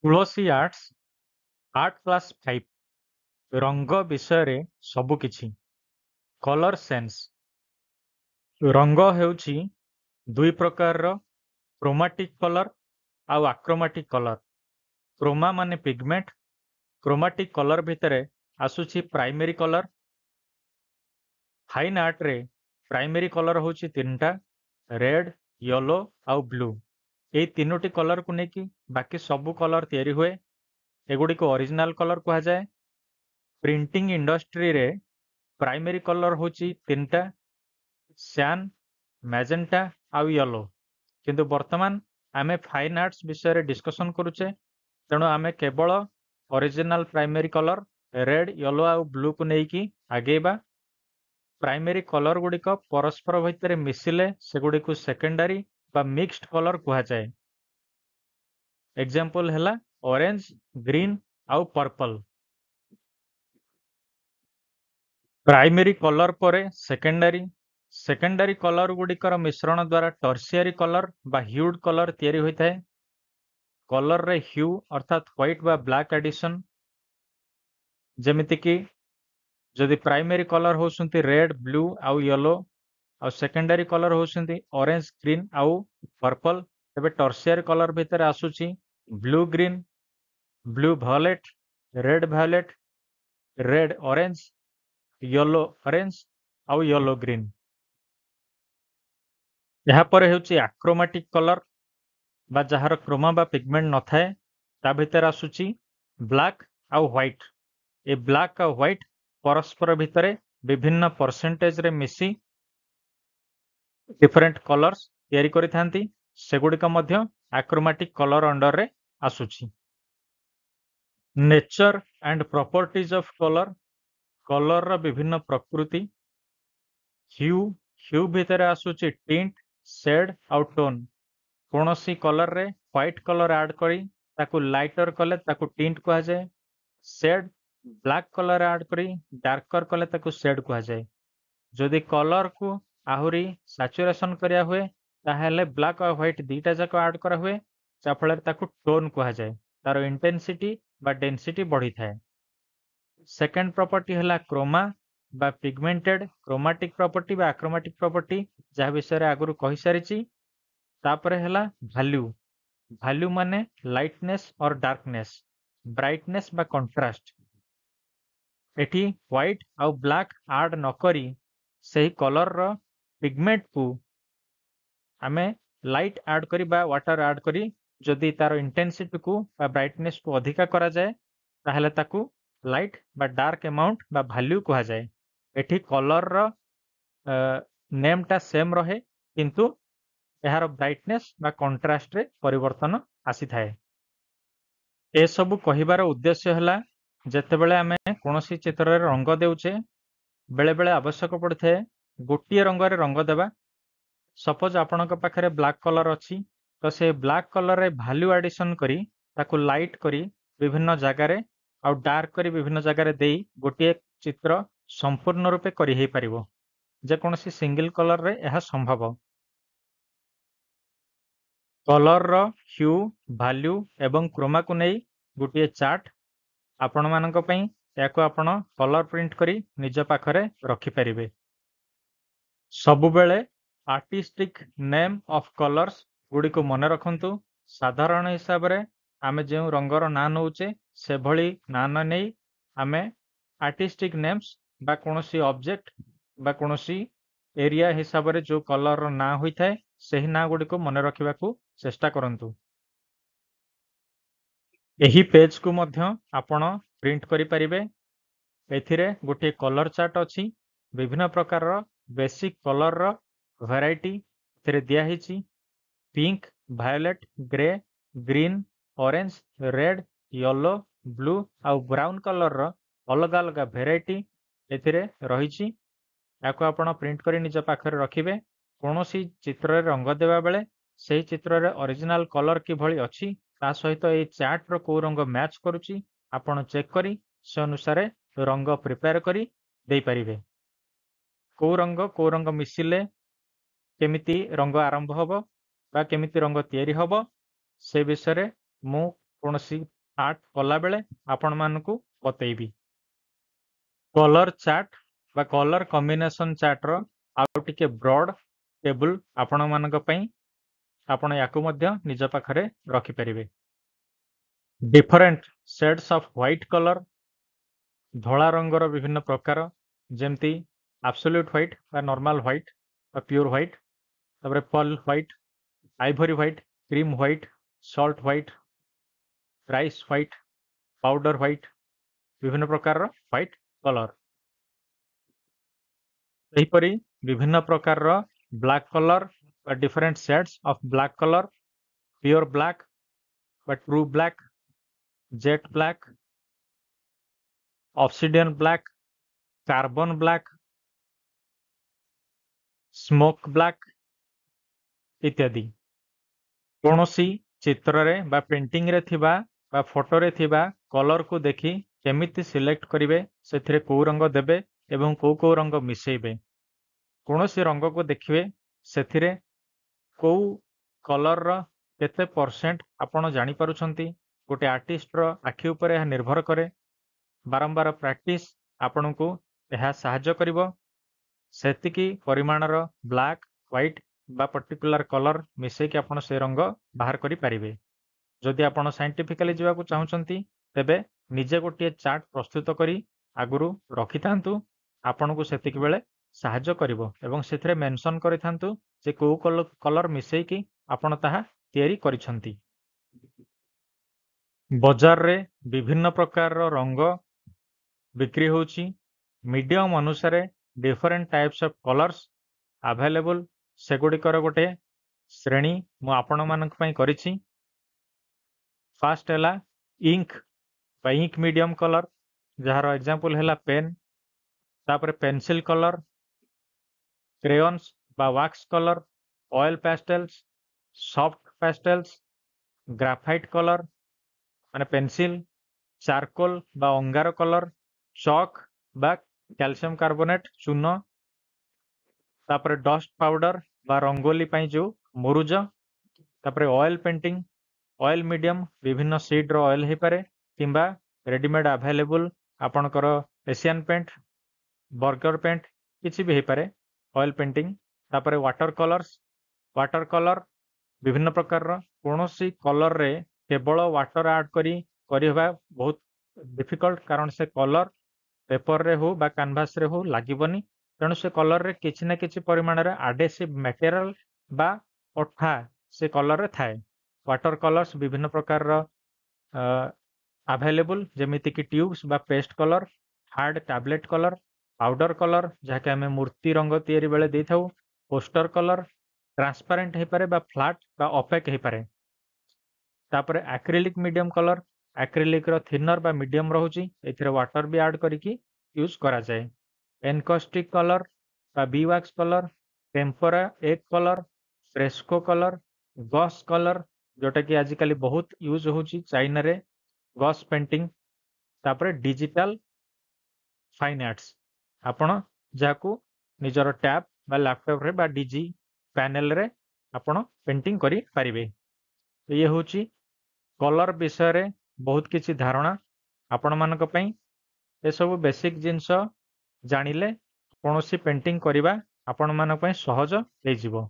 ତୁଳସୀ arts art class 5 ରଙ୍ଗ ବିଷୟରେ ସବୁକିଛି। Colour sense. ରଙ୍ଗ ହେଉଛି ଦୁଇ ପ୍ରକାରର, କ୍ରୋମାଟିକ୍ କଲର୍ ଆଉ ଆକ୍ରୋମାଟିକ୍ କଲର୍। କ୍ରୋମା ମାନେ ପିଗମେଣ୍ଟ, କ୍ରୋମାଟିକ୍ କଲର୍ ଭିତରେ ଆସୁଛି ପ୍ରାଇମେରୀ କଲର୍। ଫାଇନ୍ ଆର୍ଟରେ ପ୍ରାଇମେରୀ କଲର୍ ହେଉଛି ତିନିଟା, ରେଡ୍, ୟେଲୋ ଆଉ ବ୍ଲୁ। ଏଇ ତିନୋଟି କଲର୍କୁ ନେଇକି ବାକି ସବୁ କଲର୍ ତିଆରି ହୁଏ। ଏଗୁଡ଼ିକୁ ଅରିଜିନାଲ କଲର୍ କୁହାଯାଏ। ପ୍ରିଣ୍ଟିଂ ଇଣ୍ଡଷ୍ଟ୍ରିରେ ପ୍ରାଇମେରୀ କଲର୍ ହେଉଛି ତିନିଟା, ସ୍ୟାନ୍, ମ୍ୟାଜେଣ୍ଟା ଆଉ ୟେଲୋ। କିନ୍ତୁ ବର୍ତ୍ତମାନ ଆମେ ଫାଇନ୍ ଆର୍ଟସ୍ ବିଷୟରେ ଡିସ୍କସନ୍ କରୁଛେ, ତେଣୁ ଆମେ କେବଳ original primary colour red, yellow ଆଉ ବ୍ଲୁକୁ ନେଇକି ଆଗେଇବା। ପ୍ରାଇମେରୀ କଲର୍ ଗୁଡ଼ିକ ପରସ୍ପର ଭିତରେ ମିଶିଲେ ସେଗୁଡ଼ିକୁ ସେକେଣ୍ଡାରୀ ବା ମିକ୍ସଡ କଲର୍ କୁହାଯାଏ। ଏକ୍ସାମ୍ପଲ୍ ହେଲା ଅରେଞ୍ଜ, ଗ୍ରୀନ୍ ଆଉ ପର୍ପଲ୍। ପ୍ରାଇମେରୀ କଲର୍ ପରେ ସେକେଣ୍ଡାରୀ। ସେକେଣ୍ଡାରୀ କଲର୍ ଗୁଡ଼ିକର ମିଶ୍ରଣ ଦ୍ୱାରା ଟର୍ସିଆରୀ କଲର୍ ବା ହ୍ୟୁଡ୍ କଲର୍ ତିଆରି ହୋଇଥାଏ। କଲର୍ରେ ହ୍ୟୁ ଅର୍ଥାତ୍ ହ୍ୱାଇଟ୍ ବା ବ୍ଲାକ୍ ଆଡିସନ୍। ଯେମିତିକି ଯଦି ପ୍ରାଇମେରୀ କଲର୍ ହେଉଛନ୍ତି ରେଡ୍, ବ୍ଲୁ ଆଉ ୟେଲୋ, ଆଉ ସେକେଣ୍ଡାରୀ କଲର୍ ହେଉଛନ୍ତି ଅରେଞ୍ଜ, ଗ୍ରୀନ୍ ଆଉ ପର୍ପଲ୍, ତେବେ ଟର୍ସିଆରୀ କଲର୍ ଭିତରେ ଆସୁଛି blue green, blue violet, red orange, yellow orange ଆଉ ୟେଲୋ ଗ୍ରୀନ୍। ଏହାପରେ ହେଉଛି ଆକ୍ରୋମାଟିକ୍ କଲର୍ ବା ଯାହାର କ୍ରୋମା ବା ପିଗମେଣ୍ଟ ନଥାଏ। ତା ଭିତରେ ଆସୁଛି ବ୍ଲାକ୍ ଆଉ ହ୍ୱାଇଟ୍। ଏ ବ୍ଲାକ୍ ଆଉ ହ୍ୱାଇଟ୍ ପରସ୍ପର ଭିତରେ ବିଭିନ୍ନ ପରସେଣ୍ଟେଜରେ ମିଶି ଡିଫରେଣ୍ଟ କଲର୍ସ ତିଆରି କରିଥାନ୍ତି। ସେଗୁଡ଼ିକ ମଧ୍ୟ ଆକ୍ରୋମାଟିକ୍ କଲର୍ ଅଣ୍ଡରରେ ଆସୁଛି। Nature and properties of colour. କଲର୍ର ବିଭିନ୍ନ ପ୍ରକୃତି। ହ୍ୟୁ ଭିତରେ ଆସୁଛି ଟିଣ୍ଟ, ସେଡ୍ ଆଉ ଟୋନ୍। କୌଣସି କଲର୍ରେ ହ୍ୱାଇଟ୍ କଲର୍ ଆଡ୍ କରି ତାକୁ ଲାଇଟର କଲେ ତାକୁ ଟିଣ୍ଟ କୁହାଯାଏ। ସେଡ୍, ବ୍ଲାକ୍ କଲର୍ ଆଡ୍ କରି ଡାର୍କର କଲେ ତାକୁ ସେଡ୍ କୁହାଯାଏ। ଯଦି କଲର୍କୁ ଆହୁରି ସାଚୁରେସନ୍ କରିବା ହୁଏ, ତାହେଲେ ବ୍ଲାକ୍ ଆଉ ହ୍ୱାଇଟ୍ ଦୁଇଟା ଯାକ ଆଡ୍ କରାହୁଏ, ଯାହାଫଳରେ ତାକୁ ଟୋନ୍ କୁହାଯାଏ। ତାର ଇଣ୍ଟେନ୍ସିଟି ବା ଡେନ୍ସିଟି ବଢ଼ିଥାଏ। ସେକେଣ୍ଡ ପ୍ରପର୍ଟି ହେଲା କ୍ରୋମା ବା ପିଗମେଣ୍ଟେଡ୍। କ୍ରୋମାଟିକ୍ ପ୍ରପର୍ଟି ବା ଆକ୍ରୋମାଟିକ୍ ପ୍ରପର୍ଟି, ଯାହା ବିଷୟରେ ଆଗରୁ କହିସାରିଛି। ତାପରେ ହେଲା ଭାଲ୍ୟୁ। ଭାଲ୍ୟୁ ମାନେ ଲାଇଟନେସ୍ ଅର୍ ଡାର୍କନେସ୍, ବ୍ରାଇଟନେସ୍ ବା କଣ୍ଟ୍ରାଷ୍ଟ। ଏଠି ହ୍ୱାଇଟ୍ ଆଉ ବ୍ଲାକ୍ ଆଡ୍ ନକରି ସେହି କଲର୍ର ପିଗମେଣ୍ଟକୁ ଆମେ ଲାଇଟ୍ ଆଡ୍ କରି ବା ୱାଟର ଆଡ୍ କରି ଯଦି ତାର ଇଣ୍ଟେନ୍ସିଟିକୁ ବା ବ୍ରାଇଟନେସ୍କୁ ଅଧିକା କରାଯାଏ, ତାହେଲେ ତାକୁ ଲାଇଟ୍ ବା ଡାର୍କ ଆମାଉଣ୍ଟ ବା ଭାଲ୍ୟୁ କୁହାଯାଏ। ଏଠି କଲର୍ର ନେମ୍ଟା ସେମ୍ ରହେ, କିନ୍ତୁ ଏହାର ବ୍ରାଇଟନେସ୍ ବା କଣ୍ଟ୍ରାଷ୍ଟରେ ପରିବର୍ତ୍ତନ ଆସିଥାଏ। ଏସବୁ କହିବାର ଉଦ୍ଦେଶ୍ୟ ହେଲା, ଯେତେବେଳେ ଆମେ କୌଣସି ଚିତ୍ରରେ ରଙ୍ଗ ଦେଉଛେ, ବେଳେବେଳେ ଆବଶ୍ୟକ ପଡ଼ିଥାଏ ଗୋଟିଏ ରଙ୍ଗରେ ରଙ୍ଗ ଦେବା। ସପୋଜ ଆପଣଙ୍କ ପାଖରେ ବ୍ଲାକ୍ କଲର୍ ଅଛି, ତ ସେ ବ୍ଲାକ୍ କଲର୍ରେ ଭାଲ୍ୟୁ ଆଡିସନ୍ କରି ତାକୁ ଲାଇଟ୍ କରି ବିଭିନ୍ନ ଜାଗାରେ ଆଉ ଡାର୍କ କରି ବିଭିନ୍ନ ଜାଗାରେ ଦେଇ ଗୋଟିଏ ଚିତ୍ର ସମ୍ପୂର୍ଣ୍ଣ ରୂପେ କରି ହେଇପାରିବ। ଯେକୌଣସି ସିଙ୍ଗଲ କଲର୍ରେ ଏହା ସମ୍ଭବ। କଲର୍ର ହ୍ୟୁ, ଭାଲ୍ୟୁ ଏବଂ କ୍ରୋମାକୁ ନେଇ ଗୋଟିଏ ଚାର୍ଟ ଆପଣମାନଙ୍କ ପାଇଁ। ଏହାକୁ ଆପଣ କଲର୍ ପ୍ରିଣ୍ଟ କରି ନିଜ ପାଖରେ ରଖିପାରିବେ। ସବୁବେଳେ ଆର୍ଟିଷ୍ଟିକ୍ ନେମ୍ ଅଫ୍ କଲର୍ସ ଗୁଡ଼ିକୁ ମନେ ରଖନ୍ତୁ। ସାଧାରଣ ହିସାବରେ ଆମେ ଯେଉଁ ରଙ୍ଗର ନାଁ ନେଉଛେ, ସେଭଳି ନାଁ ନ ନେଇ ଆମେ ଆର୍ଟିଷ୍ଟିକ୍ ନେମ୍ସ ବା କୌଣସି ଅବଜେକ୍ଟ ବା କୌଣସି ଏରିଆ ହିସାବରେ ଯେଉଁ କଲର୍ର ନାଁ ହୋଇଥାଏ, ସେହି ନାଁ ଗୁଡ଼ିକୁ ମନେ ରଖିବାକୁ ଚେଷ୍ଟା କରନ୍ତୁ। ଏହି ପେଜକୁ ମଧ୍ୟ ଆପଣ ପ୍ରିଣ୍ଟ କରିପାରିବେ। ଏଥିରେ ଗୋଟିଏ କଲର୍ ଚାର୍ଟ ଅଛି। ବିଭିନ୍ନ ପ୍ରକାରର ବେସିକ୍ କଲର୍ର ଭେରାଇଟି ଏଥିରେ ଦିଆହେଇଛି। Pink, violet, grey, green, orange, red, yellow, blue ଆଉ ବ୍ରାଉନ୍ କଲର୍ର ଅଲଗା ଅଲଗା ଭେରାଇଟି ଏଥିରେ ରହିଛି। ଏହାକୁ ଆପଣ ପ୍ରିଣ୍ଟ କରି ନିଜ ପାଖରେ ରଖିବେ। କୌଣସି ଚିତ୍ରରେ ରଙ୍ଗ ଦେବା ବେଳେ ସେହି ଚିତ୍ରରେ ଅରିଜିନାଲ କଲର୍ କିଭଳି ଅଛି, ତା ସହିତ ଏହି ଚାର୍ଟର କେଉଁ ରଙ୍ଗ ମ୍ୟାଚ୍ କରୁଛି, ଆପଣ ଚେକ୍ କରି ସେ ଅନୁସାରେ ରଙ୍ଗ ପ୍ରିପେୟାର କରି ଦେଇପାରିବେ। କେଉଁ ରଙ୍ଗ ମିଶିଲେ କେମିତି ରଙ୍ଗ ଆରମ୍ଭ ହେବ ବା କେମିତି ରଙ୍ଗ ତିଆରି ହେବ, ସେ ବିଷୟରେ ମୁଁ कौनसी आर्ट कला बेले आपण मानकु बतैबी। कलर चार्ट बा कलर कॉम्बिनेशन चार्ट रो आउ टिके ब्रॉड टेबल आपण मानक पई आपण याकु मध्य निज पाखरे रखि परिबे। Different shades of white colour धोला रंगर विभिन्न प्रकार जेमती एब्सोल्यूट व्हाइट बा नॉर्मल व्हाइट बा प्योर व्हाइट तबरे pearl white ivory white cream white salt white rice white powder white विभिन्न प्रकार व्हाइट कलर। सेहीपरि विभिन्न प्रकार ब्लैक कलर बा different shades of black colour pure black बा true black jet black obsidian black carbon black smoke black इत्यादि। कौनसी चित्र रे बा पेंटिंग रे थिबा बा फोटो रे थिबा कलर को देखि केमिति सिलेक्ट करिवे सेथिरे को रंग देबे एवं को रंग मिसेइबे। कौनसी रंग को देखिवे सेथिरे को कलर रो केते परसेंट आपण जानि पारुछंती गोटे आर्टिस्ट रो आखि ऊपर यह निर्भर करे। बारंबार प्रैक्टिस आपण को यह सहाय्य करिवो सेतिकी परिमाणर ब्लैक व्हाइट बा पर्टिकुलर कलर मिसेक आपण से रंग बाहर करि परिबे। जदि आपण साइंटिफिकली जीवाकू चाहुचंती तेबे निजे गोटे चार्ट प्रस्तुत करी आगुरु रखिथांतु आपण को सेतिकी बेले सहाय्य करिवो एवं सेथिरे मेंशन करिथांतु जे को कलर मिसेकी आपण ताहा तयारी करिसंती। बाजार रे विभिन्न प्रकार रंग बिक्री होची मीडियम अनुसार different types of colours available सेगुड़िकर गोटे श्रेणी मु आपण मानक पई करिछि। फास्ट हैला इंक बा इंक मीडियम कलर जहार एग्जांपल हैला पेन तापर पेंसिल कलर क्रेयन्स बा wax colour oil pastels soft pastels graphite colour माने पेंसिल चारकोल बा अंगार कलर चॉक बा कैल्शियम कार्बोनेट चून तापर डस्ट पाउडर बा रंगोली पई जो मुरुज तापर ऑयल पेंटिंग ऑयल मीडियम विभिन्न सीड रो ऑयल हे पारे किंबा रेडीमेड अवेलेबल आपणकर एशियन पेंट बर्गर पेंट किछि भी हे पारे ऑयल पेंटिंग तापर वाटर कलर विभिन्न प्रकार कौनसी कलर रे केवल वाटर ऐड करी बहुत डिफिकल्ट कारण से कलर पेपर रे हो बा कैनवास रे हो लागबनी तेणु से कलर रे किछि ना किछि परिमाण रे एडेसिव मटेरियल बा अठा से कलर रे थाए। वाटर कलर्स विभिन्न प्रकार अवेलेबल जेमिति कि ट्यूब्स बा paste colour hard tablet colour powder colour जहाँकि आम मूर्ति रंग तैयारी बेले दे थाउ पोस्टर कलर ट्रांसपेरेंट हो पारे बा फ्लैट बा ओपेक हो पारे। तापर एक्रिलिक मीडियम कलर एक्रिलिक रो थिनर बा मीडियम रहउची एथिरे वाटर भी ऐड करिकी यूज करा जाए। एनकॉस्टिक कलर बा बी वैक्स कलर टेम्परा एक colour fresco colour Gauss colour जोटा कि आजिकली बहुत यूज होची चाइना रे गॉस पेंटिंग तापर डिजिटल फाइन आर्ट्स आपण जाकू निजर टैब बा लैपटॉप रे बा डीजी पैनल रे आपण पेंटिंग करी पारिबे। ये होची कलर विषय रे बहुत किछि धारणा आपण मानक पई ए सब बेसिक जिंस जानिले कौनसी पेंटिंग करिबा आपण मानक पई सहज हे जिवो।